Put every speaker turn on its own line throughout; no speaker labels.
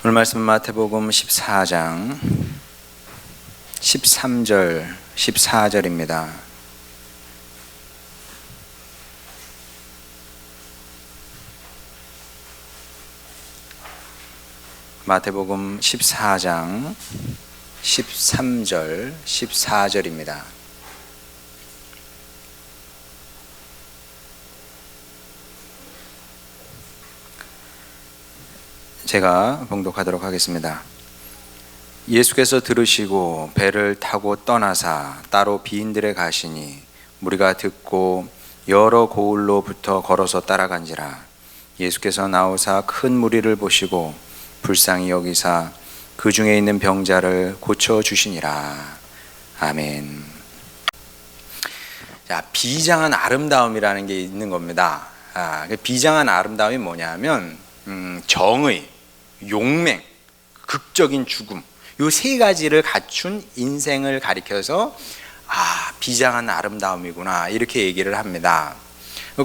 오늘 말씀은 마태복음 14장 13절 14절입니다. 마태복음 14장 13절 14절입니다. 제가 봉독하도록 하겠습니다. 예수께서 들으시고 배를 타고 떠나사 따로 비인들에 가시니 무리가 듣고 여러 고을로부터 걸어서 따라간지라. 예수께서 나오사 큰 무리를 보시고 불쌍히 여기사 그 중에 있는 병자를 고쳐 주시니라. 아멘. 자, 비장한 아름다움이라는 게 있는 겁니다. 비장한 아름다움이 뭐냐면 정의, 용맹, 극적인 죽음, 이 세 가지를 갖춘 인생을 가리켜서 비장한 아름다움이구나 이렇게 얘기를 합니다.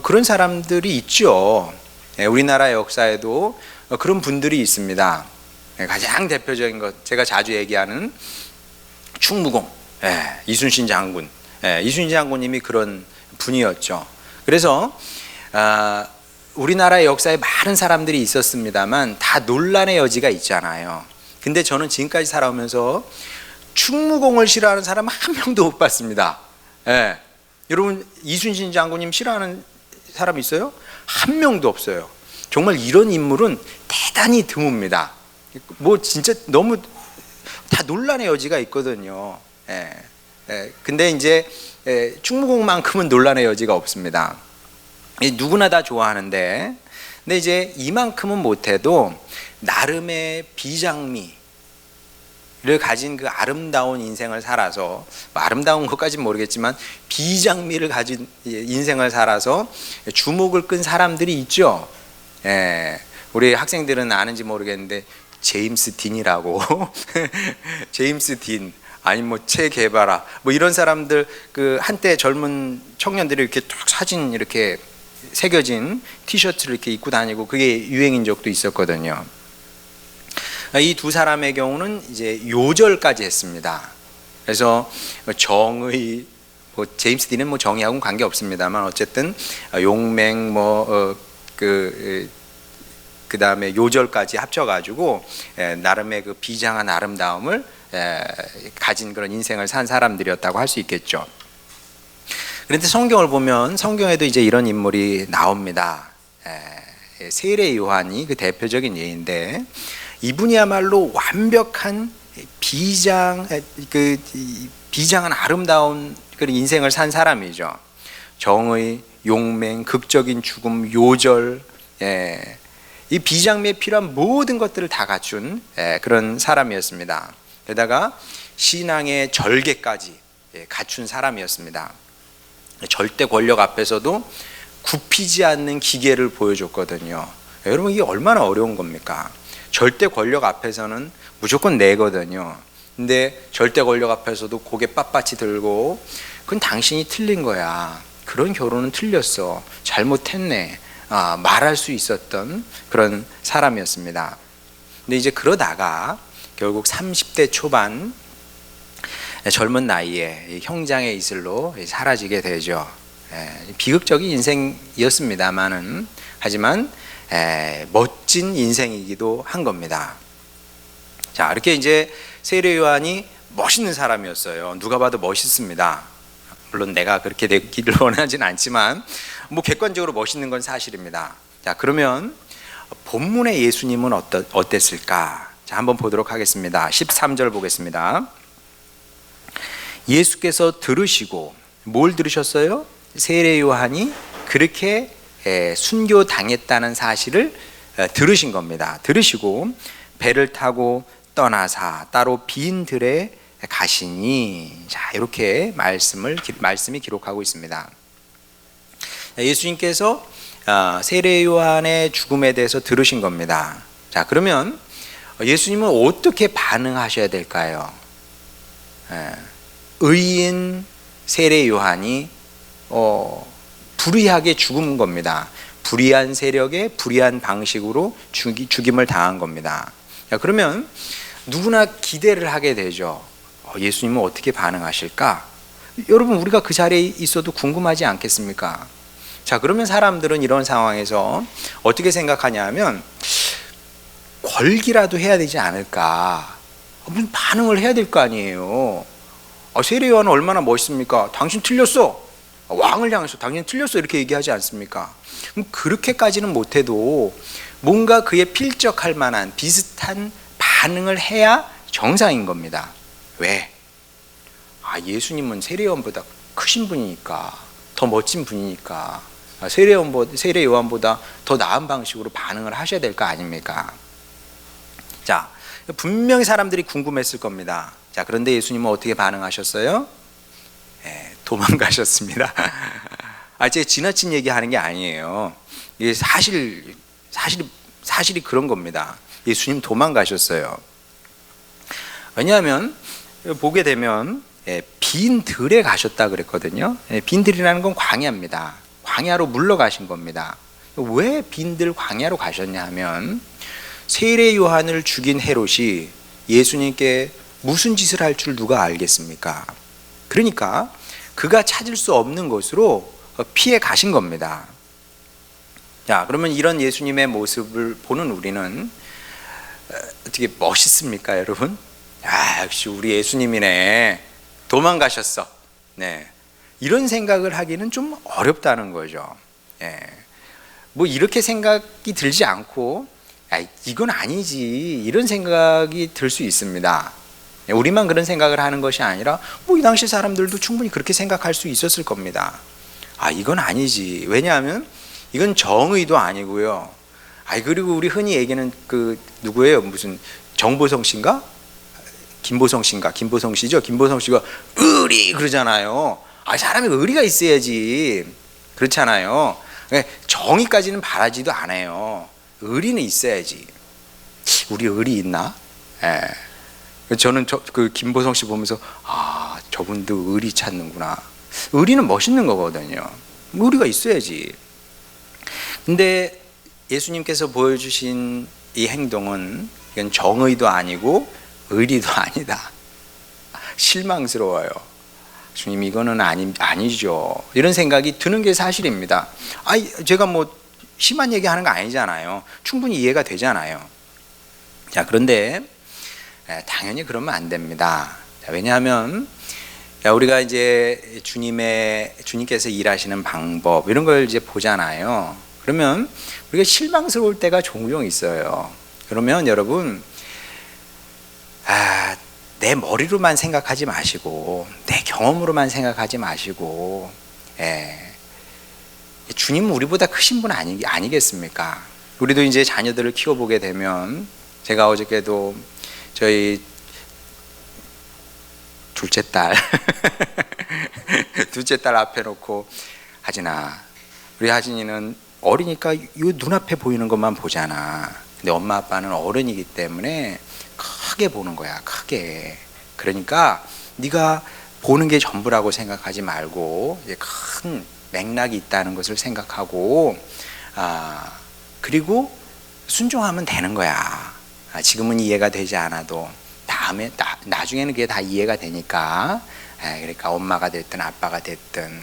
그런 사람들이 있죠. 우리나라 역사에도 그런 분들이 있습니다. 가장 대표적인 것, 제가 자주 얘기하는 충무공, 이순신 장군. 이순신 장군님이 그런 분이었죠. 그래서 우리나라의 역사에 많은 사람들이 있었습니다만 다 논란의 여지가 있잖아요. 근데 저는 지금까지 살아오면서 충무공을 싫어하는 사람 한 명도 못 봤습니다. 여러분, 이순신 장군님 싫어하는 사람 있어요? 한 명도 없어요. 정말 이런 인물은 대단히 드뭅니다. 뭐 진짜 너무 다 논란의 여지가 있거든요. 근데 이제 충무공만큼은 논란의 여지가 없습니다. 누구나 다 좋아하는데, 근데 이제 이만큼은 못해도 나름의 비장미를 가진 그 아름다운 인생을 살아서, 아름다운 것까지는 모르겠지만 비장미를 가진 인생을 살아서 주목을 끈 사람들이 있죠. 우리 학생들은 아는지 모르겠는데 제임스 딘이라고 제임스 딘, 아니 뭐 체 게바라, 뭐 이런 사람들, 그 한때 젊은 청년들이 이렇게 딱 사진 이렇게 새겨진 티셔츠를 이렇게 입고 다니고 그게 유행인 적도 있었거든요. 이 두 사람의 경우는 이제 요절까지 했습니다. 그래서 정의, 뭐 제임스 딘은 뭐 정의하고는 관계 없습니다만 어쨌든 용맹, 그 다음에 요절까지 합쳐가지고 나름의 그 비장한 아름다움을 가진 그런 인생을 산 사람들이었다고 할 수 있겠죠. 그런데 성경을 보면 성경에도 이제 이런 인물이 나옵니다. 세례 요한이 그 대표적인 예인데, 이분이야말로 완벽한 비장한 아름다운 그런 인생을 산 사람이죠. 정의, 용맹, 극적인 죽음, 요절, 이 비장미에 필요한 모든 것들을 다 갖춘 그런 사람이었습니다. 게다가 신앙의 절개까지 갖춘 사람이었습니다. 절대 권력 앞에서도 굽히지 않는 기계를 보여줬거든요. 여러분, 이게 얼마나 어려운 겁니까? 절대 권력 앞에서는 무조건 내거든요. 근데 절대 권력 앞에서도 고개 빳빳이 들고, 그건 당신이 틀린 거야, 그런 결혼은 틀렸어, 잘못했네, 말할 수 있었던 그런 사람이었습니다. 근데 이제 그러다가 결국 30대 초반 젊은 나이에 형장의 이슬로 사라지게 되죠. 비극적인 인생이었습니다만은, 하지만 멋진 인생이기도 한 겁니다. 자, 이렇게 이제 세례 요한이 멋있는 사람이었어요. 누가 봐도 멋있습니다. 물론 내가 그렇게 되기를 원하진 않지만 뭐 객관적으로 멋있는 건 사실입니다. 자, 그러면 본문의 예수님은 어땠을까? 자, 한번 보도록 하겠습니다. 13절 보겠습니다. 예수께서 들으시고, 뭘 들으셨어요? 세례 요한이 그렇게 순교당했다는 사실을 들으신 겁니다. 들으시고 배를 타고 떠나사 따로 비인들에 가시니. 자, 이렇게 말씀이 기록하고 있습니다. 예수님께서 세례 요한의 죽음에 대해서 들으신 겁니다. 자, 그러면 예수님은 어떻게 반응하셔야 될까요? 의인 세례 요한이 불의하게 죽은 겁니다. 불의한 세력에 불의한 방식으로 죽임을 당한 겁니다. 그러면 누구나 기대를 하게 되죠. 예수님은 어떻게 반응하실까? 여러분, 우리가 그 자리에 있어도 궁금하지 않겠습니까? 자, 그러면 사람들은 이런 상황에서 어떻게 생각하냐면 걸기라도 해야 되지 않을까? 무슨 반응을 해야 될 거 아니에요. 세례 요한은 얼마나 멋있습니까? 당신 틀렸어. 왕을 향해서 당신 틀렸어. 이렇게 얘기하지 않습니까? 그럼 그렇게까지는 못해도 뭔가 그에 필적할 만한 비슷한 반응을 해야 정상인 겁니다. 왜? 예수님은 세례 요한보다 크신 분이니까, 더 멋진 분이니까 세례 요한보다 더 나은 방식으로 반응을 하셔야 될 거 아닙니까? 자, 분명히 사람들이 궁금했을 겁니다. 자, 그런데 예수님은 어떻게 반응하셨어요? 도망가셨습니다. 제가 지나친 얘기하는 게 아니에요. 이게 사실이 그런 겁니다. 예수님 도망가셨어요. 왜냐하면 보게 되면 빈 들에 가셨다 그랬거든요. 빈 들이라는 건 광야입니다. 광야로 물러가신 겁니다. 왜 빈들 광야로 가셨냐 하면 세례 요한을 죽인 헤롯이 예수님께 무슨 짓을 할 줄 누가 알겠습니까? 그러니까 그가 찾을 수 없는 곳으로 피해 가신 겁니다. 자, 그러면 이런 예수님의 모습을 보는 우리는 어떻게 멋있습니까, 여러분? 역시 우리 예수님이네. 도망가셨어. 네. 이런 생각을 하기는 좀 어렵다는 거죠. 뭐 이렇게 생각이 들지 않고 이건 아니지, 이런 생각이 들 수 있습니다. 우리만 그런 생각을 하는 것이 아니라 이 당시 사람들도 충분히 그렇게 생각할 수 있었을 겁니다. 이건 아니지. 왜냐하면 이건 정의도 아니고요. 그리고 우리 흔히 얘기하는 누구예요? 무슨 정보성 씨인가? 김보성 씨인가? 김보성 씨죠. 김보성 씨가 의리 그러잖아요. 사람이 의리가 있어야지. 그렇잖아요. 정의까지는 바라지도 않아요. 의리는 있어야지. 우리 의리 있나? 저는 그 김보성 씨 보면서 저분도 의리 찾는구나. 의리는 멋있는 거거든요. 의리가 있어야지. 근데 예수님께서 보여주신 이 행동은 이건 정의도 아니고 의리도 아니다. 실망스러워요. 주님, 이거는 아니죠. 이런 생각이 드는 게 사실입니다. 제가 뭐 심한 얘기하는 거 아니잖아요. 충분히 이해가 되잖아요. 자, 그런데 당연히 그러면 안 됩니다. 왜냐하면 우리가 이제 주님께서 일하시는 방법 이런 걸 이제 보잖아요. 그러면 우리가 실망스러울 때가 종종 있어요. 그러면 여러분, 내 머리로만 생각하지 마시고 내 경험으로만 생각하지 마시고 주님은 우리보다 크신 분 아니겠습니까? 우리도 이제 자녀들을 키워보게 되면, 제가 어저께도 저희 둘째 딸 앞에 놓고, 하진아, 우리 하진이는 어리니까 이 눈앞에 보이는 것만 보잖아. 근데 엄마 아빠는 어른이기 때문에 크게 보는 거야, 크게. 그러니까 네가 보는 게 전부라고 생각하지 말고 이제 큰 맥락이 있다는 것을 생각하고, 그리고 순종하면 되는 거야. 지금은 이해가 되지 않아도 나중에는 그게 다 이해가 되니까, 그러니까 엄마가 됐든 아빠가 됐든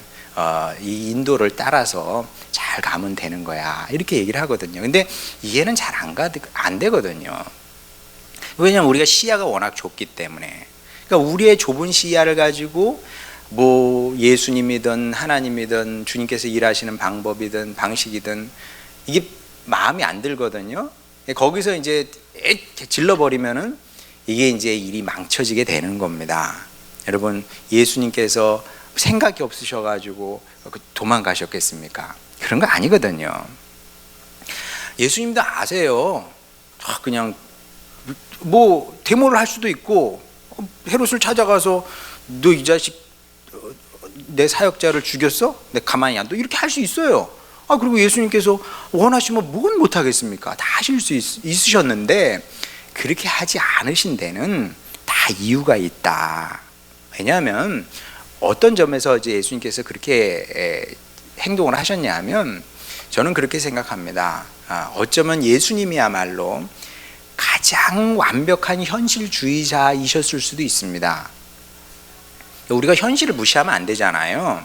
이 인도를 따라서 잘 가면 되는 거야, 이렇게 얘기를 하거든요. 근데 이해는 잘 안 되거든요. 왜냐하면 우리가 시야가 워낙 좁기 때문에. 그러니까 우리의 좁은 시야를 가지고 뭐 예수님이든 하나님이든 주님께서 일하시는 방법이든 방식이든 이게 마음에 안 들거든요. 거기서 이제 질러버리면은 이게 이제 일이 망쳐지게 되는 겁니다. 여러분, 예수님께서 생각이 없으셔가지고 도망가셨겠습니까? 그런 거 아니거든요. 예수님도 아세요. 그냥 뭐 데모를 할 수도 있고, 헤롯을 찾아가서 너 이 자식 내 사역자를 죽였어? 내 가만히 안 둬? 이렇게 할 수 있어요. 그리고 예수님께서 원하시면 뭘 못하겠습니까? 다 하실 수 있으셨는데 그렇게 하지 않으신 데는 다 이유가 있다. 왜냐하면 어떤 점에서 이제 예수님께서 그렇게 행동을 하셨냐면, 저는 그렇게 생각합니다. 어쩌면 예수님이야말로 가장 완벽한 현실주의자이셨을 수도 있습니다. 우리가 현실을 무시하면 안 되잖아요.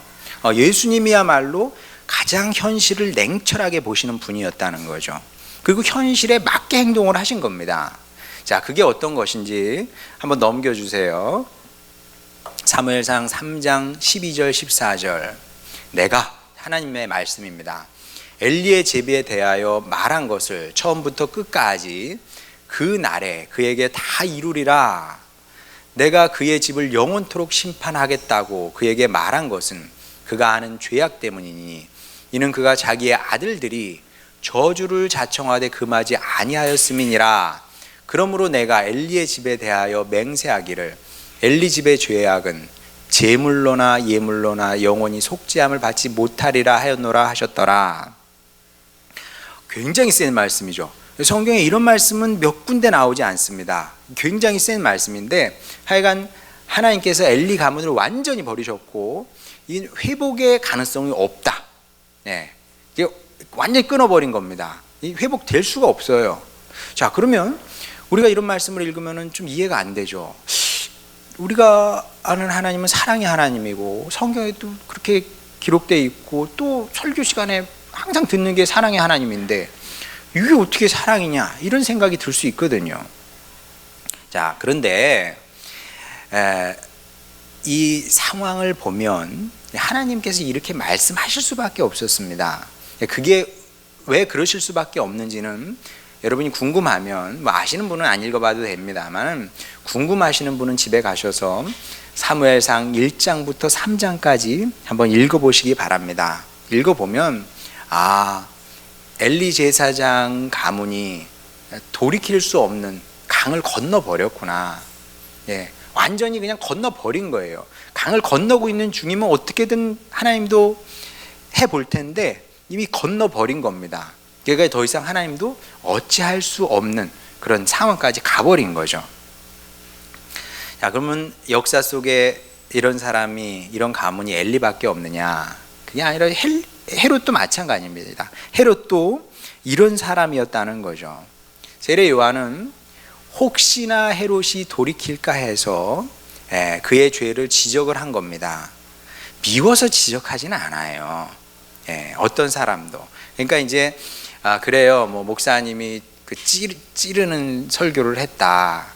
예수님이야말로 가장 현실을 냉철하게 보시는 분이었다는 거죠. 그리고 현실에 맞게 행동을 하신 겁니다. 자, 그게 어떤 것인지 한번 넘겨주세요. 사무엘상 3장 12절 14절. 내가, 하나님의 말씀입니다, 엘리의 제비에 대하여 말한 것을 처음부터 끝까지 그 날에 그에게 다 이루리라. 내가 그의 집을 영원토록 심판하겠다고 그에게 말한 것은 그가 하는 죄악 때문이니 이는 그가 자기의 아들들이 저주를 자청하되 금하지 아니하였음이니라. 그러므로 내가 엘리의 집에 대하여 맹세하기를 엘리 집의 죄악은 제물로나 예물로나 영원히 속죄함을 받지 못하리라 하였노라 하셨더라. 굉장히 센 말씀이죠. 성경에 이런 말씀은 몇 군데 나오지 않습니다. 굉장히 센 말씀인데 하여간 하나님께서 엘리 가문을 완전히 버리셨고 이 회복의 가능성이 없다. 네, 이게 완전히 끊어버린 겁니다. 이 회복될 수가 없어요. 자, 그러면 우리가 이런 말씀을 읽으면 좀 이해가 안 되죠. 우리가 아는 하나님은 사랑의 하나님이고 성경에도 그렇게 기록되어 있고 또 설교 시간에 항상 듣는 게 사랑의 하나님인데 이게 어떻게 사랑이냐 이런 생각이 들 수 있거든요. 자, 그런데 이 상황을 보면 하나님께서 이렇게 말씀하실 수밖에 없었습니다. 그게 왜 그러실 수밖에 없는지는 여러분이 궁금하면 아시는 분은 안 읽어봐도 됩니다만 궁금하시는 분은 집에 가셔서 사무엘상 1장부터 3장까지 한번 읽어보시기 바랍니다. 읽어보면 엘리 제사장 가문이 돌이킬 수 없는 강을 건너버렸구나. 예, 완전히 그냥 건너버린 거예요. 강을 건너고 있는 중이면 어떻게든 하나님도 해볼 텐데 이미 건너버린 겁니다. 그러니까 더 이상 하나님도 어찌할 수 없는 그런 상황까지 가버린 거죠. 자, 그러면 역사 속에 이런 사람이, 이런 가문이 엘리밖에 없느냐? 그게 아니라 헤롯도 마찬가지입니다. 헤롯도 이런 사람이었다는 거죠. 세례 요한은 혹시나 헤롯이 돌이킬까 해서 그의 죄를 지적을 한 겁니다. 미워서 지적하지는 않아요. 어떤 사람도. 그러니까 이제 그래요. 뭐 목사님이 그 찌르는 설교를 했다.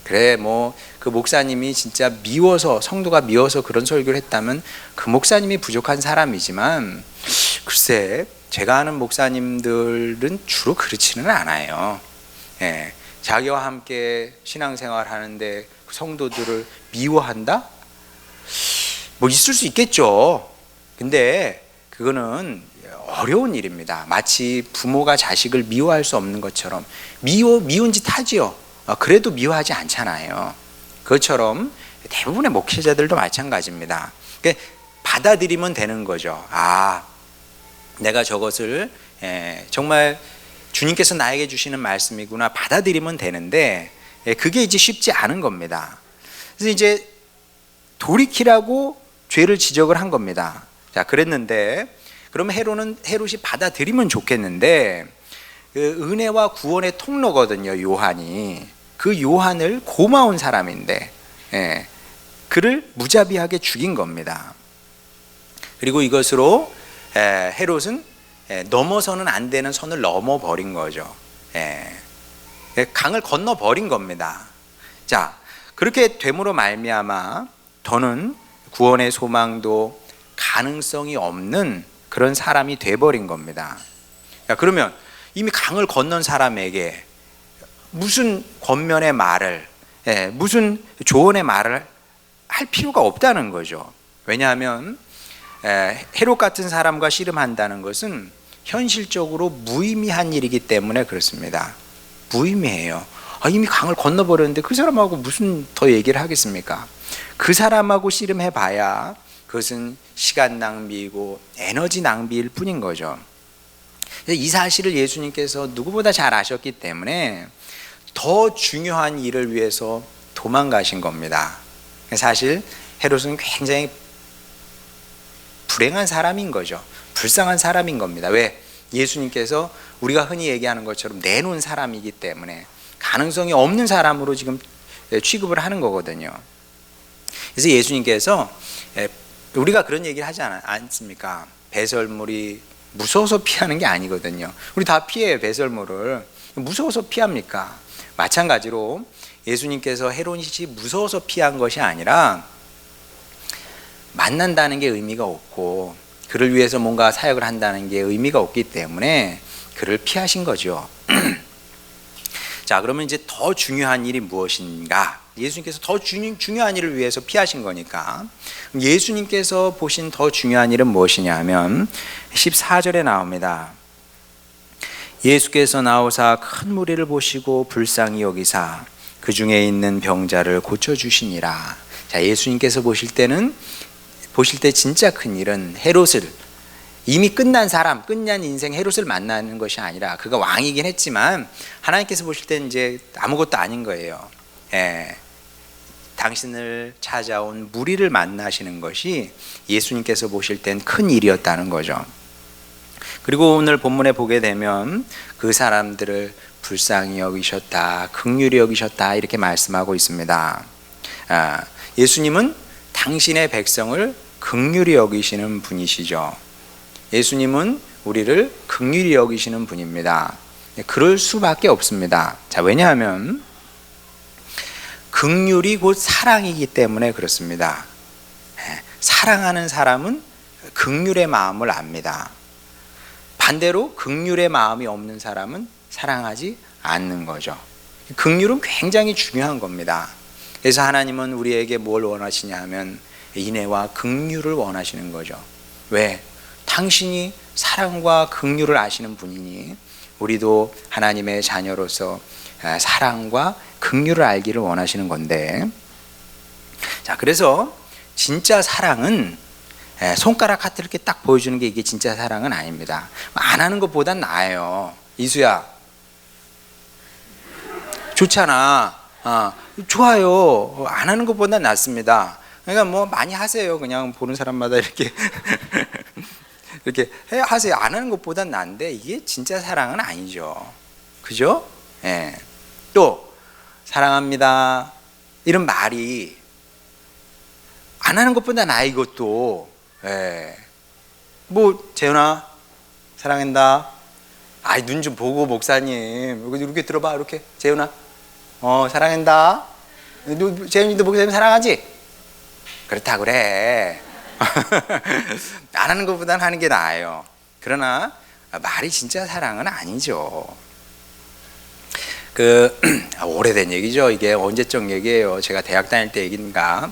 그래, 뭐 그 목사님이 진짜 미워서, 성도가 미워서 그런 설교를 했다면 그 목사님이 부족한 사람이지만 글쎄 제가 아는 목사님들은 주로 그렇지는 않아요. 자기와 함께 신앙생활 하는데 성도들을 미워한다? 뭐 있을 수 있겠죠. 근데 그거는 어려운 일입니다. 마치 부모가 자식을 미워할 수 없는 것처럼 미운 짓 하지요. 그래도 미워하지 않잖아요. 그것처럼 대부분의 목회자들도 마찬가지입니다. 그러니까 받아들이면 되는 거죠. 내가 저것을 정말 주님께서 나에게 주시는 말씀이구나 받아들이면 되는데 그게 이제 쉽지 않은 겁니다. 그래서 이제 돌이키라고 죄를 지적을 한 겁니다. 자, 그랬는데 그러면 헤롯이 받아들이면 좋겠는데 그 은혜와 구원의 통로거든요, 요한이. 그 요한을 고마운 사람인데 그를 무자비하게 죽인 겁니다. 그리고 이것으로 헤롯은 넘어서는 안 되는 선을 넘어버린 거죠. 강을 건너버린 겁니다. 자, 그렇게 됨으로 말미암아 더는 구원의 소망도 가능성이 없는 그런 사람이 돼버린 겁니다. 자, 그러면 이미 강을 건넌 사람에게 무슨 권면의 말을, 무슨 조언의 말을 할 필요가 없다는 거죠. 왜냐하면 헤롯 같은 사람과 씨름한다는 것은 현실적으로 무의미한 일이기 때문에 그렇습니다. 무의미해요. 이미 강을 건너버렸는데 그 사람하고 무슨 더 얘기를 하겠습니까? 그 사람하고 씨름해봐야 그것은 시간 낭비이고 에너지 낭비일 뿐인 거죠. 이 사실을 예수님께서 누구보다 잘 아셨기 때문에 더 중요한 일을 위해서 도망가신 겁니다. 사실 헤롯은 굉장히 불행한 사람인 거죠. 불쌍한 사람인 겁니다. 왜? 예수님께서 우리가 흔히 얘기하는 것처럼 내놓은 사람이기 때문에 가능성이 없는 사람으로 지금 취급을 하는 거거든요. 그래서 예수님께서 우리가 그런 얘기를 하지 않습니까? 배설물이 무서워서 피하는 게 아니거든요. 우리 다 피해요, 배설물을. 무서워서 피합니까? 마찬가지로 예수님께서 헤롯이 무서워서 피한 것이 아니라 만난다는 게 의미가 없고 그를 위해서 뭔가 사역을 한다는 게 의미가 없기 때문에 그를 피하신 거죠. 자, 그러면 이제 더 중요한 일이 무엇인가? 예수님께서 더 중요한 일을 위해서 피하신 거니까 예수님께서 보신 더 중요한 일은 무엇이냐 하면 14절에 나옵니다. 예수께서 나오사 큰 무리를 보시고 불쌍히 여기사 그 중에 있는 병자를 고쳐주시니라. 자, 예수님께서 보실 때 진짜 큰 일은 헤롯을, 이미 끝난 사람, 끝난 인생 헤롯을 만나는 것이 아니라, 그가 왕이긴 했지만 하나님께서 보실 때는 이제 아무것도 아닌 거예요. 당신을 찾아온 무리를 만나시는 것이 예수님께서 보실 땐 큰 일이었다는 거죠. 그리고 오늘 본문에 보게 되면 그 사람들을 불쌍히 여기셨다, 긍휼히 여기셨다 이렇게 말씀하고 있습니다. 예수님은 당신의 백성을 긍휼히 여기시는 분이시죠. 예수님은 우리를 긍휼히 여기시는 분입니다. 그럴 수밖에 없습니다. 자, 왜냐하면 긍휼이 곧 사랑이기 때문에 그렇습니다. 사랑하는 사람은 긍휼의 마음을 압니다. 반대로 긍휼의 마음이 없는 사람은 사랑하지 않는 거죠. 긍휼은 굉장히 중요한 겁니다. 그래서 하나님은 우리에게 뭘 원하시냐 하면 인애와 긍휼을 원하시는 거죠. 왜? 당신이 사랑과 긍휼을 아시는 분이니 우리도 하나님의 자녀로서 사랑과 긍휼을 알기를 원하시는 건데, 자, 그래서 진짜 사랑은 손가락 하트 이렇게 딱 보여주는 게 이게 진짜 사랑은 아닙니다. 안 하는 것보단 나아요. 이수야, 좋잖아. 좋아요. 안 하는 것보단 낫습니다. 그러니까 뭐 많이 하세요. 그냥 보는 사람마다 이렇게 이렇게 하세요. 안 하는 것보단 나은데 이게 진짜 사랑은 아니죠. 그죠? 또 사랑합니다 이런 말이 안 하는 것보다 나아. 이것도 뭐 재훈아 사랑한다. 아이, 눈 좀 보고 목사님 이렇게 들어봐. 이렇게 재훈아 사랑한다. 재훈이도 목사님 사랑하지? 그렇다 그래. 안 하는 것보다는 하는 게 나아요. 그러나 말이 진짜 사랑은 아니죠. 오래된 얘기죠. 이게 언제적 얘기예요. 제가 대학 다닐 때 얘기인가.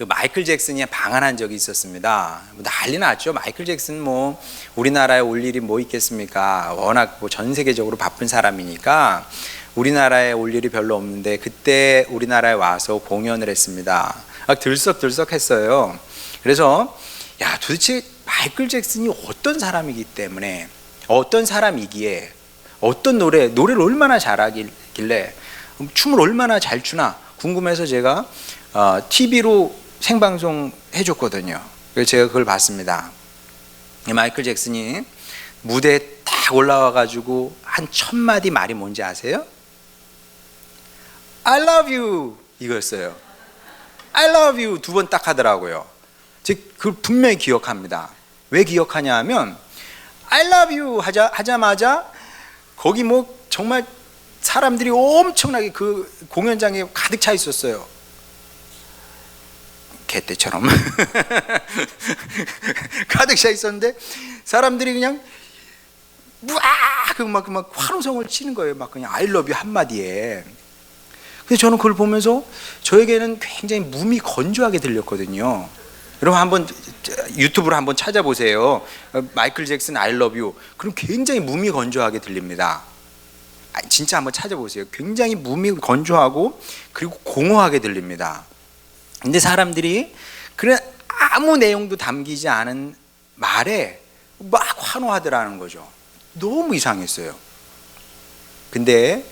마이클 잭슨이 방한한 적이 있었습니다. 난리 났죠. 마이클 잭슨 뭐 우리나라에 올 일이 뭐 있겠습니까? 워낙 뭐 전 세계적으로 바쁜 사람이니까 우리나라에 올 일이 별로 없는데 그때 우리나라에 와서 공연을 했습니다. 들썩들썩했어요. 그래서 야, 도대체 마이클 잭슨이 어떤 사람이기 때문에, 어떤 사람이기에, 어떤 노래를 얼마나 잘하길래 춤을 얼마나 잘 추나 궁금해서 제가 TV로 생방송 해줬거든요. 그래서 제가 그걸 봤습니다. 마이클 잭슨이 무대에 딱 올라와가지고 한 1000마디 말이 뭔지 아세요? I love you 이거였어요. I love you 2번 딱 하더라고요. 그걸 분명히 기억합니다. 왜 기억하냐 하면 I love you 하자마자 거기 뭐 정말 사람들이 엄청나게 그 공연장에 가득 차 있었어요. 개떼처럼 가득 차 있었는데 사람들이 그냥 막 환호성을 치는 거예요. 막 그냥 I love you 한마디에. 근데 저는 그걸 보면서 저에게는 굉장히 몸이 건조하게 들렸거든요. 여러분 한번 유튜브로 한번 찾아보세요. 마이클 잭슨 I love you. 그럼 굉장히 몸이 건조하게 들립니다. 진짜 한번 찾아보세요. 굉장히 몸이 건조하고 그리고 공허하게 들립니다. 근데 사람들이 그런 아무 내용도 담기지 않은 말에 막 환호하더라는 거죠. 너무 이상했어요. 근데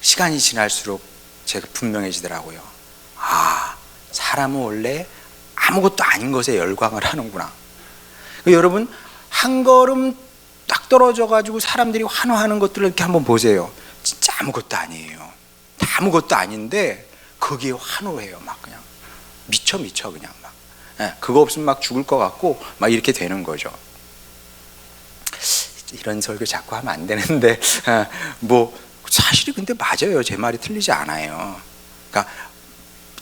시간이 지날수록 제가 분명해지더라고요. 사람은 원래 아무것도 아닌 것에 열광을 하는구나. 여러분 한 걸음 딱 떨어져 가지고 사람들이 환호하는 것들을 이렇게 한번 보세요. 진짜 아무것도 아니에요. 아무것도 아닌데 거기에 환호해요. 막 그냥 미쳐 그냥 막. 예, 그거 없으면 막 죽을 것 같고 막 이렇게 되는 거죠. 이런 설교 자꾸 하면 안 되는데 뭐 사실이 근데 맞아요. 제 말이 틀리지 않아요. 그러니까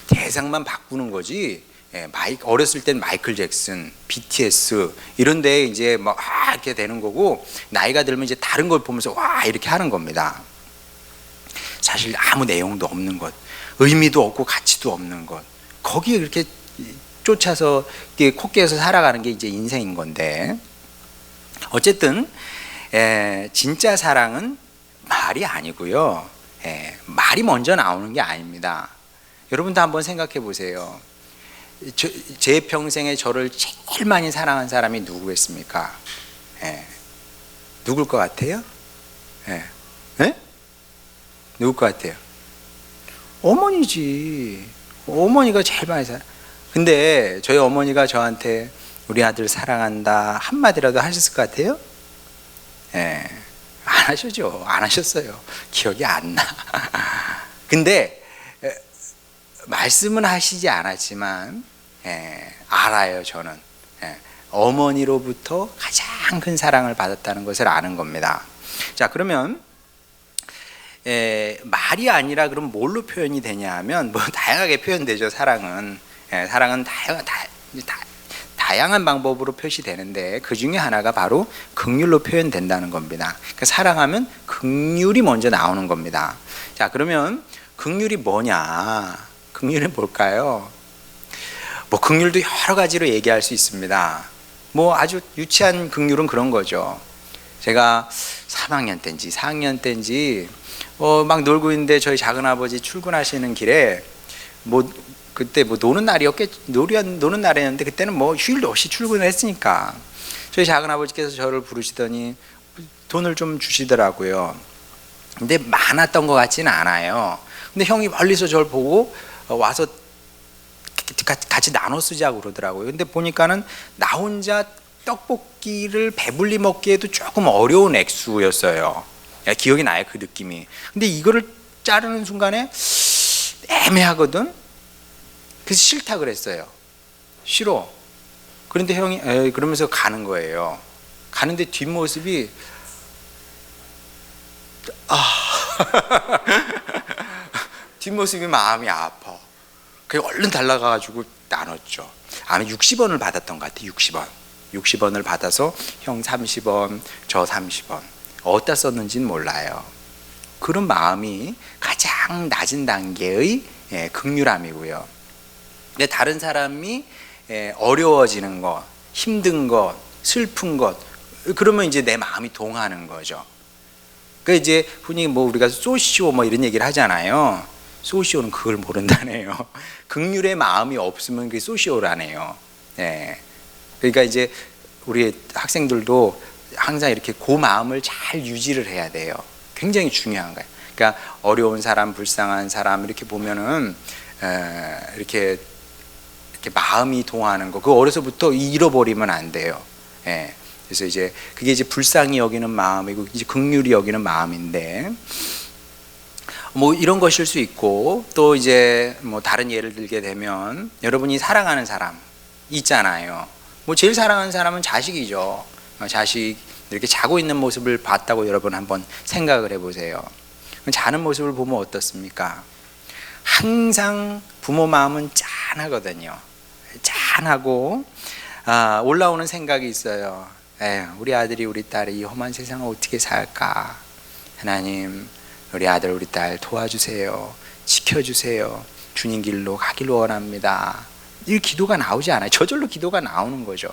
대상만 바꾸는 거지. 예, 어렸을 땐 마이클 잭슨, BTS 이런데 이제 막 이렇게 되는 거고, 나이가 들면 이제 다른 걸 보면서 와 이렇게 하는 겁니다. 사실 아무 내용도 없는 것, 의미도 없고 가치도 없는 것, 거기에 그렇게 쫓아서 코끼에서 살아가는 게 이제 인생인 건데, 어쨌든 진짜 사랑은 말이 아니고요. 말이 먼저 나오는 게 아닙니다. 여러분도 한번 생각해 보세요. 제 평생에 저를 제일 많이 사랑한 사람이 누구겠습니까? 누굴 것 같아요? 누굴 것 같아요? 어머니지. 어머니가 제일 많이 사랑. 근데 저희 어머니가 저한테 우리 아들 사랑한다 한마디라도 하셨을 것 같아요? 안 하셨죠. 안 하셨어요. 기억이 안 나. 근데 말씀은 하시지 않았지만 알아요. 저는 어머니로부터 가장 큰 사랑을 받았다는 것을 아는 겁니다. 자, 그러면 말이 아니라 그럼 뭘로 표현이 되냐 하면 뭐 다양하게 표현되죠. 사랑은 다양한 방법으로 표시되는데 그 중에 하나가 바로 긍휼로 표현된다는 겁니다. 그러니까 사랑하면 긍휼이 먼저 나오는 겁니다. 자, 그러면 긍휼이 뭐냐? 긍휼이 뭘까요? 뭐 긍휼도 여러 가지로 얘기할 수 있습니다. 뭐 아주 유치한 긍휼은 그런 거죠. 제가 3학년 때인지 4학년 때인지 막 놀고 있는데 저희 작은아버지 출근하시는 길에 그때 노는 날이었는데 그때는 뭐 휴일도 없이 출근을 했으니까 저희 작은아버지께서 저를 부르시더니 돈을 좀 주시더라고요. 근데 많았던 것 같지는 않아요. 근데 형이 멀리서 저를 보고 와서 같이 나눠 쓰자고 그러더라고요. 근데 보니까는 나 혼자 떡볶이를 배불리 먹기에도 조금 어려운 액수였어요. 기억이 나요, 그 느낌이. 근데 이거를 자르는 순간에 애매하거든. 그래서 싫다 그랬어요. 싫어. 그런데 형이 그러면서 가는 거예요. 가는데 뒷모습이 뒷모습이 마음이 아파. 그래서 얼른 달라가가지고 나눴죠. 아마 60원을 받았던 것 같아요. 60원을 받아서 형 30원, 저 30원. 어디다 썼는지는 몰라요. 그런 마음이 가장 낮은 단계의 긍휼함이고요. 근데 다른 사람이 어려워지는 것, 힘든 것, 슬픈 것, 그러면 이제 내 마음이 동하는 거죠. 그러니까 이제 흔히 우리가 소시오 이런 얘기를 하잖아요. 소시오는 그걸 모른다네요. 긍휼의 마음이 없으면 그게 소시오라네요. 그러니까 이제 우리 학생들도 항상 이렇게 그 마음을 잘 유지를 해야 돼요. 굉장히 중요한 거예요. 그러니까 어려운 사람, 불쌍한 사람 이렇게 보면은 이렇게 마음이 동하는 거, 그거 어려서부터 잃어버리면 안 돼요. 그래서 이제 그게 이제 불쌍히 여기는 마음이고 이제 긍휼히 여기는 마음인데, 뭐 이런 것일 수 있고, 또 이제 뭐 다른 예를 들게 되면 여러분이 사랑하는 사람 있잖아요. 뭐 제일 사랑하는 사람은 자식이죠. 자식 이렇게 자고 있는 모습을 봤다고 여러분 한번 생각을 해보세요. 자는 모습을 보면 어떻습니까? 항상 부모 마음은 짠하거든요. 짠하고 올라오는 생각이 있어요. 우리 아들이 우리 딸이 이 험한 세상을 어떻게 살까? 하나님, 우리 아들 우리 딸 도와주세요. 지켜주세요. 주님 길로 가길 원합니다. 이 기도가 나오지 않아요. 저절로 기도가 나오는 거죠.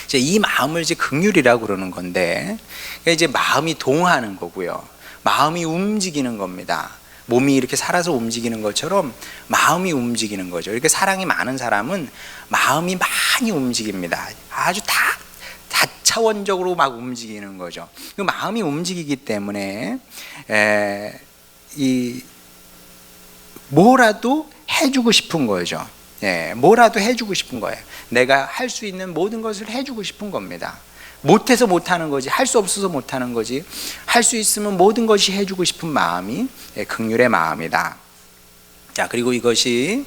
이제 이 마음을 이제 긍휼이라고 그러는 건데, 이제 마음이 동하는 거고요. 마음이 움직이는 겁니다. 몸이 이렇게 살아서 움직이는 것처럼 마음이 움직이는 거죠. 이렇게 사랑이 많은 사람은 마음이 많이 움직입니다. 아주 다차원적으로 막 움직이는 거죠. 그 마음이 움직이기 때문에 뭐라도 해주고 싶은 거죠. 뭐라도 해주고 싶은 거예요. 내가 할 수 있는 모든 것을 해주고 싶은 겁니다. 못해서 못하는 거지, 할 수 없어서 못하는 거지, 할 수 있으면 모든 것이 해주고 싶은 마음이 긍휼의 마음이다. 자, 그리고 이것이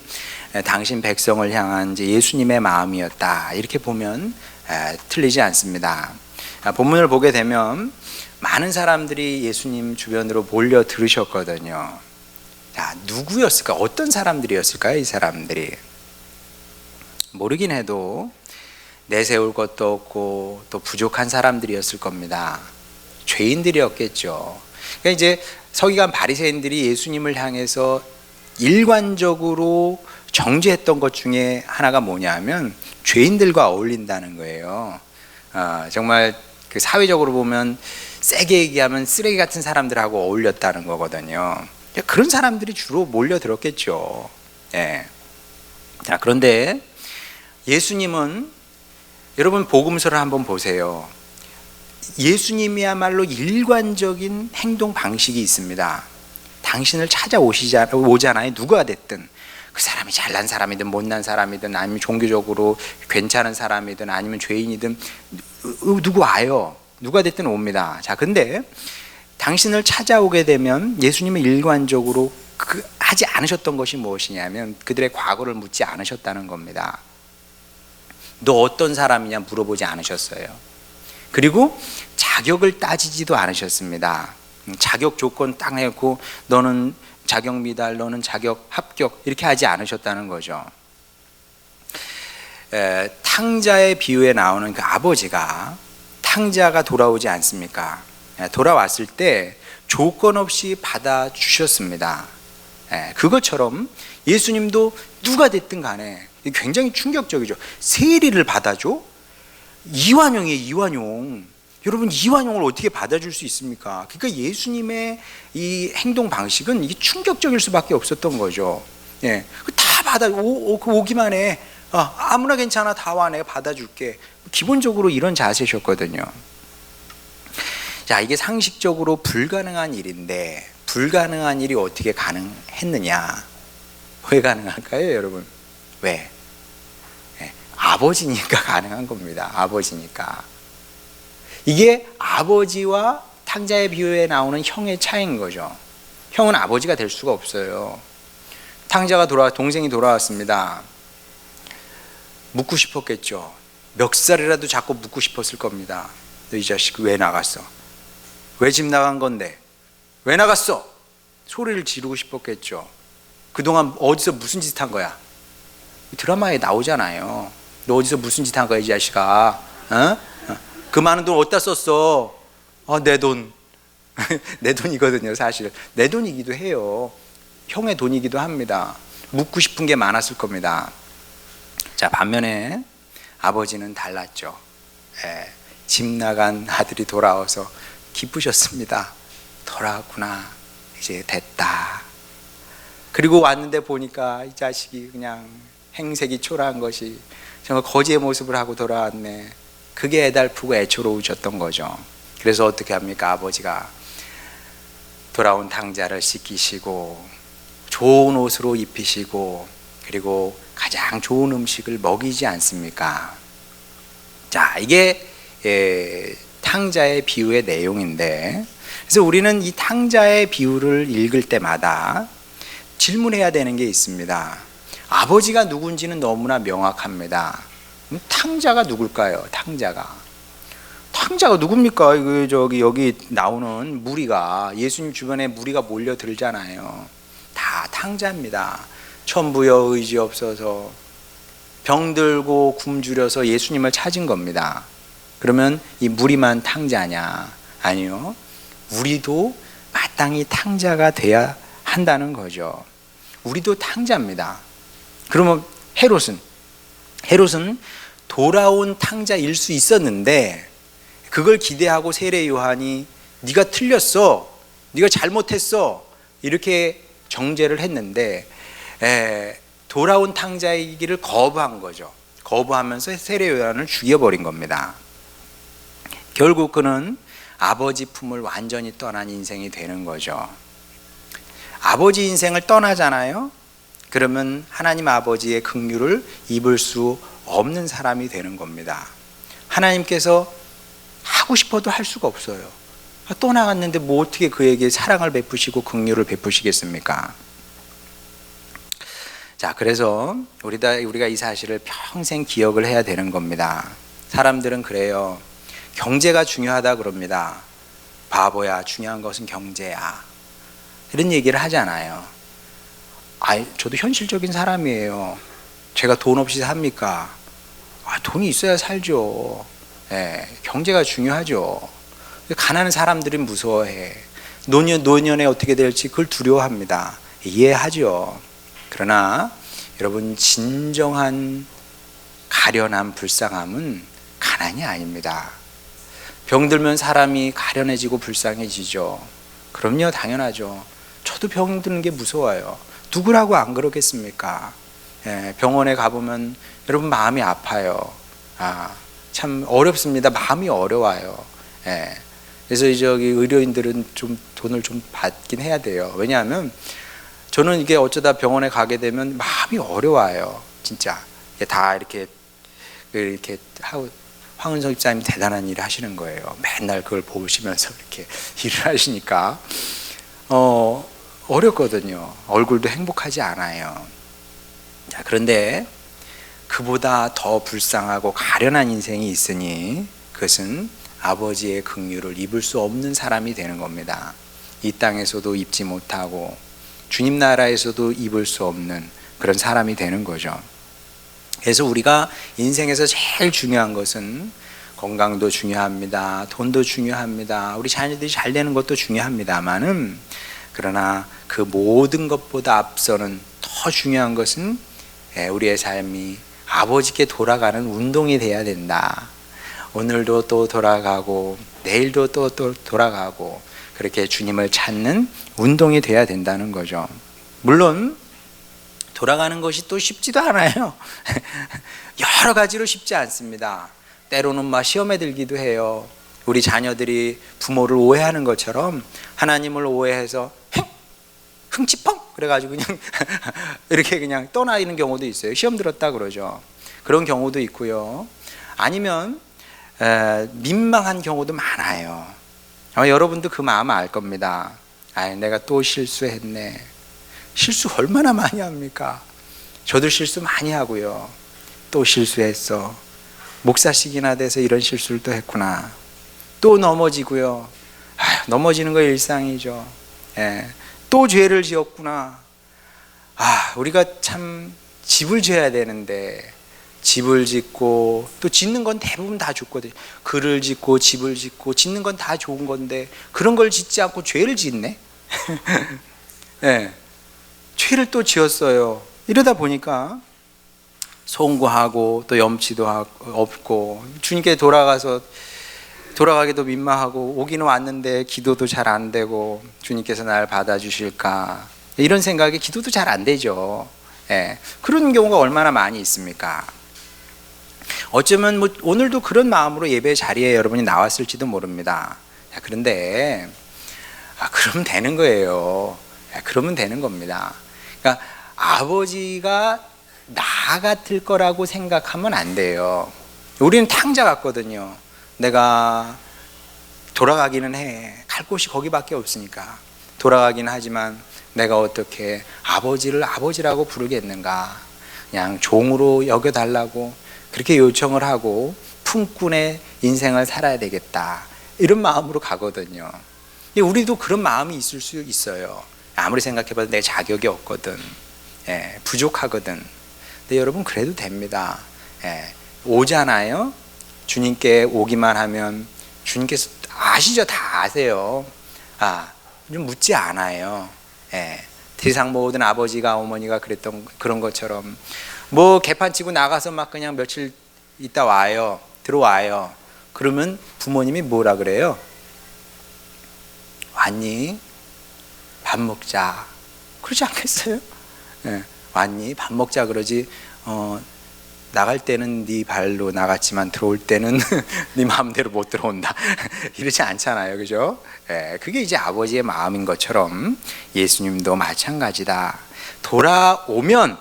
당신 백성을 향한 이제 예수님의 마음이었다, 이렇게 보면 틀리지 않습니다. 본문을 보게 되면 많은 사람들이 예수님 주변으로 몰려 들으셨거든요. 자, 누구였을까? 어떤 사람들이었을까요? 이 사람들이 모르긴 해도 내세울 것도 없고 또 부족한 사람들이었을 겁니다. 죄인들이었겠죠. 그러니까 이제 서기관 바리새인들이 예수님을 향해서 일관적으로 정죄했던 것 중에 하나가 뭐냐면 죄인들과 어울린다는 거예요. 정말 그 사회적으로 보면 세게 얘기하면 쓰레기 같은 사람들하고 어울렸다는 거거든요. 그런 사람들이 주로 몰려들었겠죠. 예. 자, 그런데 예수님은, 여러분 복음서를 한번 보세요. 예수님이야말로 일관적인 행동 방식이 있습니다. 당신을 찾아오잖아요. 누가 됐든, 그 사람이 잘난 사람이든 못난 사람이든 아니면 종교적으로 괜찮은 사람이든 아니면 죄인이든 누구 와요. 누가 됐든 옵니다. 자, 근데 당신을 찾아오게 되면 예수님은 일관적으로 하지 않으셨던 것이 무엇이냐면 그들의 과거를 묻지 않으셨다는 겁니다. 너 어떤 사람이냐 물어보지 않으셨어요. 그리고 자격을 따지지도 않으셨습니다. 자격 조건 딱 내고 너는 자격 미달, 너는 자격 합격, 이렇게 하지 않으셨다는 거죠. 탕자의 비유에 나오는 그 아버지가, 탕자가 돌아오지 않습니까? 돌아왔을 때 조건 없이 받아주셨습니다. 그것처럼 예수님도 누가 됐든 간에 굉장히 충격적이죠. 세리를 받아줘? 이완용이에요, 이완용. 여러분, 이완용을 어떻게 받아줄 수 있습니까? 그러니까 예수님의 이 행동 방식은 이게 충격적일 수밖에 없었던 거죠. 예, 다 오기만 해. 아무나 괜찮아, 다 와, 내가 받아줄게. 기본적으로 이런 자세셨거든요. 자, 이게 상식적으로 불가능한 일인데 불가능한 일이 어떻게 가능했느냐? 왜 가능할까요, 여러분? 왜? 아버지니까 가능한 겁니다. 아버지니까. 이게 아버지와 탕자의 비유에 나오는 형의 차이인 거죠. 형은 아버지가 될 수가 없어요. 탕자가 동생이 돌아왔습니다. 묻고 싶었겠죠. 멱살이라도 잡고 묻고 싶었을 겁니다. 너 이 자식 왜 나갔어? 왜 집 나간 건데? 왜 나갔어? 소리를 지르고 싶었겠죠. 그동안 어디서 무슨 짓 한 거야? 드라마에 나오잖아요. 너 어디서 무슨 짓 한 거야, 이 자식아? 그 많은 돈 어디다 썼어? 내 돈. 내 돈이거든요, 사실. 내 돈이기도 해요. 형의 돈이기도 합니다. 묻고 싶은 게 많았을 겁니다. 자, 반면에 아버지는 달랐죠. 집 나간 아들이 돌아와서 기쁘셨습니다. 돌아왔구나. 이제 됐다. 그리고 왔는데 보니까 이 자식이 그냥 행색이 초라한 것이 정말 거지의 모습을 하고 돌아왔네. 그게 애달프고 애초로우셨던 거죠. 그래서 어떻게 합니까? 아버지가 돌아온 탕자를 씻기시고 좋은 옷으로 입히시고 그리고 가장 좋은 음식을 먹이지 않습니까? 자, 이게 탕자의 비유의 내용인데, 그래서 우리는 이 탕자의 비유를 읽을 때마다 질문해야 되는 게 있습니다. 아버지가 누군지는 너무나 명확합니다. 탕자가 누굴까요? 탕자가 누굽니까? 여기 나오는 무리가, 예수님 주변에 무리가 몰려들잖아요. 다 탕자입니다. 천부여 의지 없어서 병들고 굶주려서 예수님을 찾은 겁니다. 그러면 이 무리만 탕자냐? 아니요. 우리도 마땅히 탕자가 돼야 한다는 거죠. 우리도 탕자입니다. 그러면 헤롯은 돌아온 탕자일 수 있었는데 그걸 기대하고 세례 요한이 네가 틀렸어, 네가 잘못했어 이렇게 정죄를 했는데 돌아온 탕자이기를 거부한 거죠. 거부하면서 세례 요한을 죽여버린 겁니다. 결국 그는 아버지 품을 완전히 떠난 인생이 되는 거죠. 아버지 인생을 떠나잖아요. 그러면 하나님 아버지의 긍휼을 입을 수 없는 사람이 되는 겁니다. 하나님께서 하고 싶어도 할 수가 없어요. 또 나갔는데 뭐 어떻게 그에게 사랑을 베푸시고 긍휼을 베푸시겠습니까? 자, 그래서 우리가 이 사실을 평생 기억을 해야 되는 겁니다. 사람들은 그래요. 경제가 중요하다 그럽니다. 바보야, 중요한 것은 경제야. 이런 얘기를 하잖아요. 저도 현실적인 사람이에요. 제가 돈 없이 삽니까? 돈이 있어야 살죠. 경제가 중요하죠. 가난한 사람들은 무서워해. 노년에 어떻게 될지 그걸 두려워합니다. 이해하죠. 그러나 여러분, 진정한 가련함, 불쌍함은 가난이 아닙니다. 병들면 사람이 가련해지고 불쌍해지죠. 그럼요, 당연하죠. 저도 병 드는 게 무서워요. 누구라고 안 그러겠습니까? 병원에 가보면 여러분 마음이 아파요. 참 어렵습니다. 마음이 어려워요. 그래서 의료인들은 좀 돈을 좀 받긴 해야 돼요. 왜냐하면 저는 이게 어쩌다 병원에 가게 되면 마음이 어려워요. 진짜 다 이렇게 하고, 황은성 집사님 대단한 일을 하시는 거예요. 맨날 그걸 보시면서 이렇게 일을 하시니까 어렵거든요. 얼굴도 행복하지 않아요. 자, 그런데 그보다 더 불쌍하고 가련한 인생이 있으니 그것은 아버지의 긍휼을 입을 수 없는 사람이 되는 겁니다. 이 땅에서도 입지 못하고 주님 나라에서도 입을 수 없는 그런 사람이 되는 거죠. 그래서 우리가 인생에서 제일 중요한 것은 건강도 중요합니다. 돈도 중요합니다. 우리 자녀들이 잘 되는 것도 중요합니다만은, 그러나 그 모든 것보다 앞서는 더 중요한 것은 우리의 삶이 아버지께 돌아가는 운동이 돼야 된다. 오늘도 또 돌아가고 내일도 또 돌아가고 그렇게 주님을 찾는 운동이 돼야 된다는 거죠. 물론 돌아가는 것이 또 쉽지도 않아요. 여러 가지로 쉽지 않습니다. 때로는 시험에 들기도 해요. 우리 자녀들이 부모를 오해하는 것처럼 하나님을 오해해서 흥치펑 그래가지고 그냥 이렇게 그냥 떠나는 경우도 있어요. 시험 들었다 그러죠. 그런 경우도 있고요. 아니면 민망한 경우도 많아요. 여러분도 그 마음 알 겁니다. 내가 또 실수했네. 실수 얼마나 많이 합니까? 저도 실수 많이 하고요. 또 실수했어. 목사식이나 돼서 이런 실수를 또 했구나. 또 넘어지고요. 넘어지는 거 일상이죠. 또 죄를 지었구나. 우리가 참 집을 지어야 되는데 집을 짓고 또 짓는 건 대부분 다 좋거든요. 글을 짓고 집을 짓고 짓는 건 다 좋은 건데 그런 걸 짓지 않고 죄를 짓네. 죄를 또 지었어요. 이러다 보니까 송구하고 또 염치도 없고 주님께 돌아가기도 민망하고 오기는 왔는데 기도도 잘 안 되고 주님께서 날 받아주실까 이런 생각에 기도도 잘 안 되죠. 그런 경우가 얼마나 많이 있습니까? 어쩌면 오늘도 그런 마음으로 예배 자리에 여러분이 나왔을지도 모릅니다. 그런데 그러면 되는 거예요. 그러면 되는 겁니다. 그러니까 아버지가 나 같을 거라고 생각하면 안 돼요. 우리는 탕자 같거든요. 내가 돌아가기는 해. 갈 곳이 거기밖에 없으니까 돌아가긴 하지만 내가 어떻게 아버지를 아버지라고 부르겠는가. 그냥 종으로 여겨달라고 그렇게 요청을 하고 품꾼의 인생을 살아야 되겠다 이런 마음으로 가거든요. 근데 우리도 그런 마음이 있을 수 있어요. 아무리 생각해봐도 내 자격이 없거든. 부족하거든. 근데 여러분 그래도 됩니다. 오잖아요. 주님께 오기만 하면 주님께서 아시죠? 다 아세요. 좀 묻지 않아요. 세상 모든 아버지가 어머니가 그랬던 그런 것처럼 개판 치고 나가서 막 그냥 며칠 있다 와요. 들어와요. 그러면 부모님이 뭐라 그래요? 왔니? 밥 먹자. 그러지 않겠어요? 왔니? 밥 먹자 그러지. 나갈 때는 네 발로 나갔지만 들어올 때는 네 마음대로 못 들어온다. 이러지 않잖아요. 그죠? 그게 이제 아버지의 마음인 것처럼 예수님도 마찬가지다. 돌아오면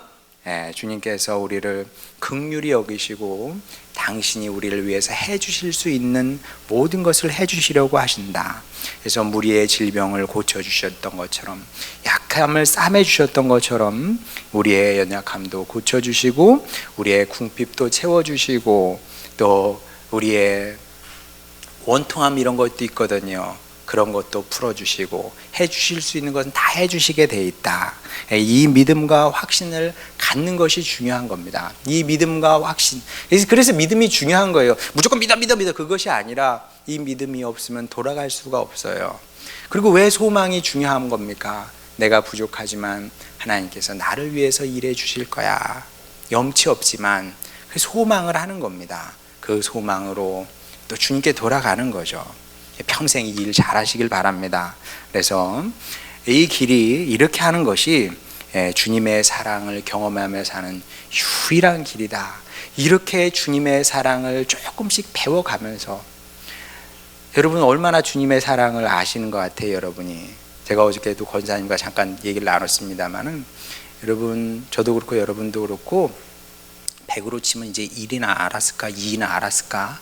주님께서 우리를 긍휼히 여기시고 당신이 우리를 위해서 해주실 수 있는 모든 것을 해주시려고 하신다. 그래서 무리의 질병을 고쳐주셨던 것처럼, 약함을 싸매주셨던 것처럼 우리의 연약함도 고쳐주시고 우리의 궁핍도 채워주시고 또 우리의 원통함 이런 것도 있거든요. 그런 것도 풀어주시고 해주실 수 있는 것은 다 해주시게 돼 있다. 이 믿음과 확신을 갖는 것이 중요한 겁니다. 이 믿음과 확신. 그래서 믿음이 중요한 거예요. 무조건 믿어 그것이 아니라 이 믿음이 없으면 돌아갈 수가 없어요. 그리고 왜 소망이 중요한 겁니까? 내가 부족하지만 하나님께서 나를 위해서 일해 주실 거야. 염치 없지만 그 소망을 하는 겁니다. 그 소망으로 또 주님께 돌아가는 거죠. 평생 이 일 잘하시길 바랍니다. 그래서 이 길이 이렇게 하는 것이 주님의 사랑을 경험하며 사는 유일한 길이다. 이렇게 주님의 사랑을 조금씩 배워가면서, 여러분 얼마나 주님의 사랑을 아시는 것 같아요. 여러분이, 제가 어저께도 권사님과 잠깐 얘기를 나눴습니다만은, 여러분 저도 그렇고 여러분도 그렇고 100으로 치면 이제 1이나 알았을까 2나 알았을까,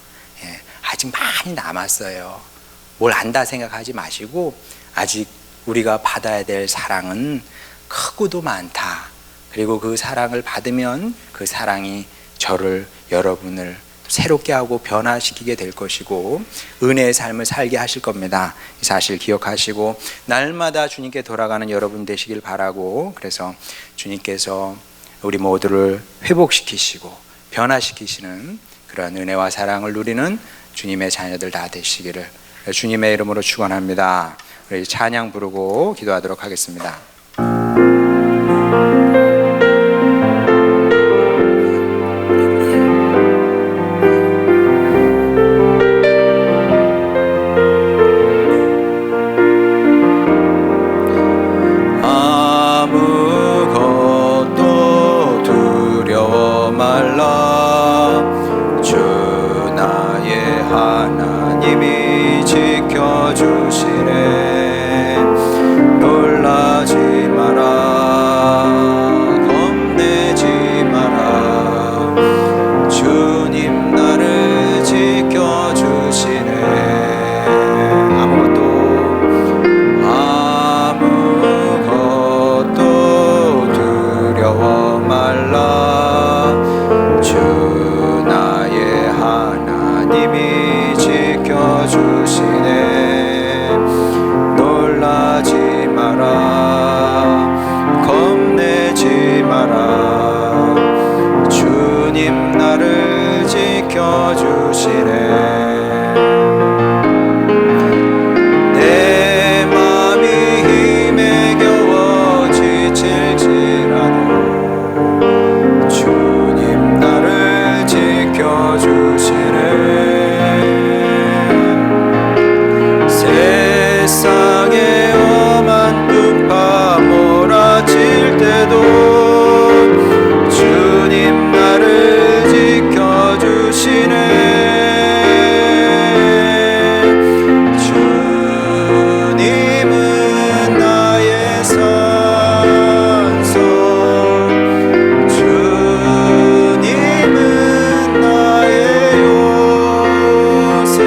아직 많이 남았어요. 뭘 안다 생각하지 마시고 아직 우리가 받아야 될 사랑은 크고도 많다. 그리고 그 사랑을 받으면 그 사랑이 저를, 여러분을 새롭게 하고 변화시키게 될 것이고 은혜의 삶을 살게 하실 겁니다. 이 사실 기억하시고 날마다 주님께 돌아가는 여러분 되시길 바라고, 그래서 주님께서 우리 모두를 회복시키시고 변화시키시는 그런 은혜와 사랑을 누리는 주님의 자녀들 다 되시기를 주님의 이름으로 축원합니다. 우리 찬양 부르고 기도하도록 하겠습니다.
아무것도 두려워 말라. 주 나의 하나님이 지켜주시네. 놀라지 마라. 겁내지 마라. 주님 나를 지켜주시네. 아무것도 두려워 말라. 주 나의 하나님이 지켜주시네. 놀라지 마라. 겁내지 마라. 주님 나를 지켜주시네. 내 맘이 힘에 겨워 지칠지라도 주님 나를 지켜주시네. 세상에 험한 풍파 몰아칠 때도 주님 나를 지켜주시네. 주님은 나의 산성, 주님은 나의 요새,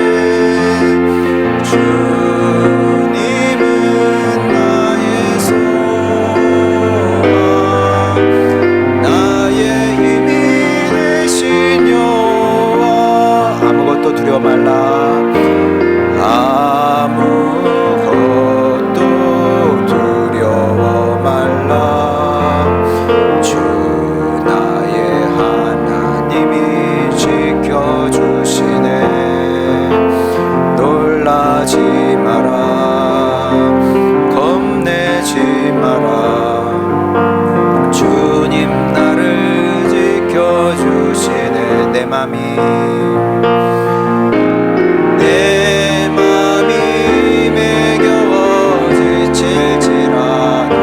주님은 나의 소망, 나의 힘이 되신 여호와. 아무것도 두려워 말라. 아무것도 두려워 말라. 주 나의 하나님이 지켜주시네. 놀라지 마라. 겁내지 마라. 주님 나를 지켜주시네. 내 맘이 매겨워 지칠지라도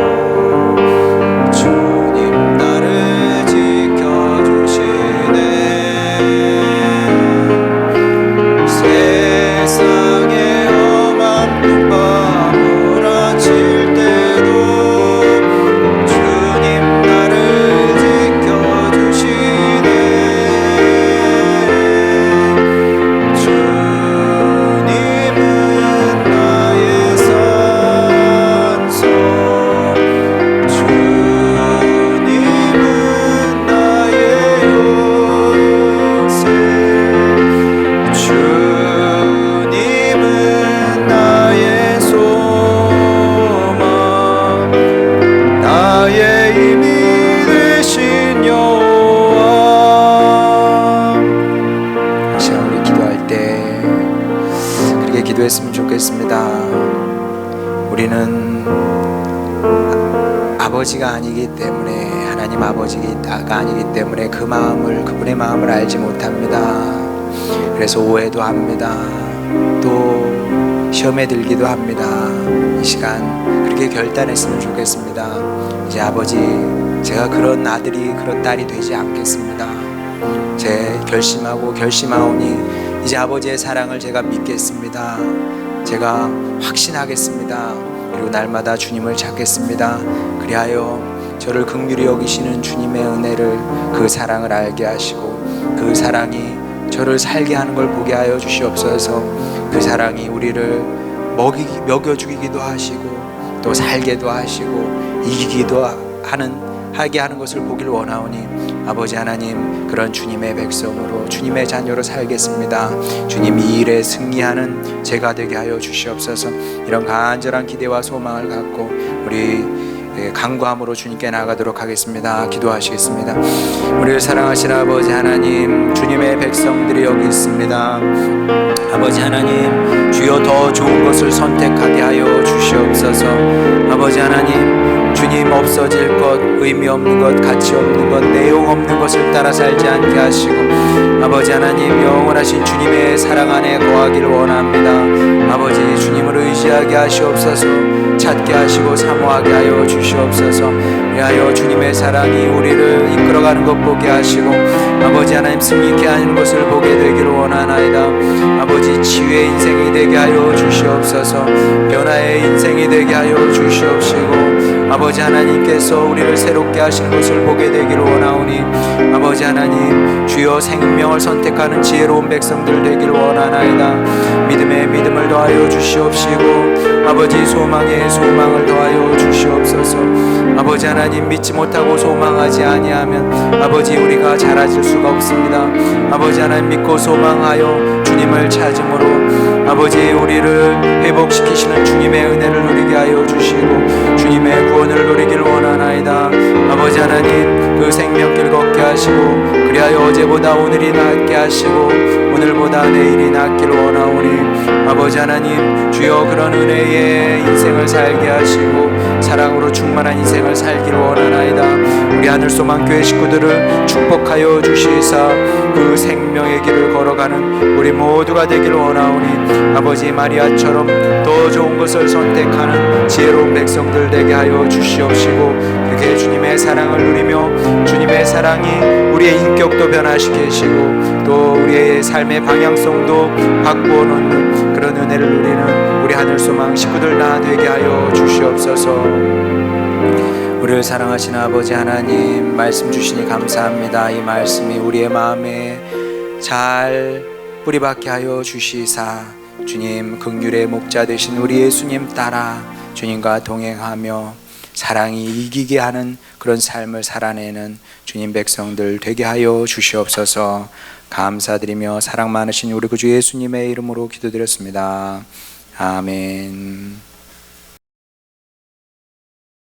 주님 나를 지켜주시네. 세상에 험한 풍파 몰아칠 때도 주님 나를 지켜주시네.
알았으면 좋겠습니다. 우리는 아버지가 아니기 때문에, 하나님 아버지가 아니기 때문에 그 마음을, 그분의 마음을 알지 못합니다. 그래서 오해도 합니다. 또 시험에 들기도 합니다. 이 시간 그렇게 결단했으면 좋겠습니다. 이제 아버지, 제가 그런 아들이, 그런 딸이 되지 않겠습니다. 제 결심하오니 이제 아버지의 사랑을 제가 믿겠습니다. 제가 확신하겠습니다. 그리고 날마다 주님을 찾겠습니다. 그리하여 저를 긍휼히 여기시는 주님의 은혜를, 그 사랑을 알게 하시고 그 사랑이 저를 살게 하는 걸 보게 하여 주시옵소서. 그 사랑이 우리를 먹여 죽이기도 하시고 또 살게도 하시고 이기기도 하게 하는 것을 보길 원하오니 아버지 하나님, 그런 주님의 백성으로, 주님의 자녀로 살겠습니다. 주님 이 일에 승리하는 제가 되게 하여 주시옵소서. 이런 간절한 기대와 소망을 갖고 우리 간구함으로 주님께 나아가도록 하겠습니다. 기도하시겠습니다. 우리를 사랑하시는 아버지 하나님, 주님의 백성들이 여기 있습니다. 아버지 하나님, 주여 더 좋은 것을 선택하게 하여 주시옵소서. 아버지 하나님, 주님 없어질 것, 의미 없는 것, 가치 없는 것, 내용 없는 것을 따라 살지 않게 하시고 아버지 하나님, 영원하신 주님의 사랑 안에 거하기를 원합니다. 아버지, 주님을 의지하게 하시옵소서. 찾게 하시고 사모하게 하여 주시옵소서. 위하여 주님의 사랑이 우리를 이끌어가는 것 보게 하시고 아버지 하나님, 승리케 하는 것을 보게 되기를 원하나이다. 아버지, 치유의 인생이 되게 하여 주시옵소서. 변화의 인생이 되게 하여 주시옵시고 아버지 하나님께서 우리를 새롭게 하시는 것을 보게 되기를 원하오니 아버지 하나님, 주여 생명을 선택하는 지혜로운 백성들 되기를 원하나이다. 믿음에 믿음을 더하여 주시옵시고 아버지, 소망에 소망을 더하여 주시옵소서. 아버지 하나님, 믿지 못하고 소망하지 아니하면 아버지, 우리가 자라질 수가 없습니다. 아버지 하나님, 믿고 소망하여 주님을 찾음으로 아버지, 우리를 회복시키시는 주님의 은혜를 누리게 하여 주시고 주님의 구원을 누리길 원하나이다. 아버지 하나님, 그 생명길 걷게 하시고 그리하여 어제보다 오늘이 낫게 하시고 오늘보다 내일이 낫기를 원하오니 아버지 하나님, 주여 그런 은혜의 인생을 살게 하시고 사랑으로 충만한 인생을 살기를 원하나이다. 우리 하늘소망 교회 식구들을 축복하여 주시사 그 생명의 길을 걸어가는 우리 모두가 되기를 원하오니 아버지, 마리아처럼 더 좋은 것을 선택하는 지혜로운 백성들 되게 하여 주시옵시고 그렇게 주님의 사랑을 누리며 주님의 사랑이 우리의 인격도 변화시키시고 또 우리의 삶의 방향성도 바꾸어 놓는 그런 은혜를 누리는 우리 하늘소망 식구들 다 되게 하여 주시옵소서. 우리를 사랑하시는 아버지 하나님, 말씀 주시니 감사합니다. 이 말씀이 우리의 마음에 잘 뿌리박게 하여 주시사 주님 긍휼의 목자 되신 우리 예수님 따라 주님과 동행하며 사랑이 이기게 하는 그런 삶을 살아내는 주님 백성들 되게 하여 주시옵소서. 감사드리며 사랑 많으신 우리 구주 예수님의 이름으로 기도드렸습니다. 아멘.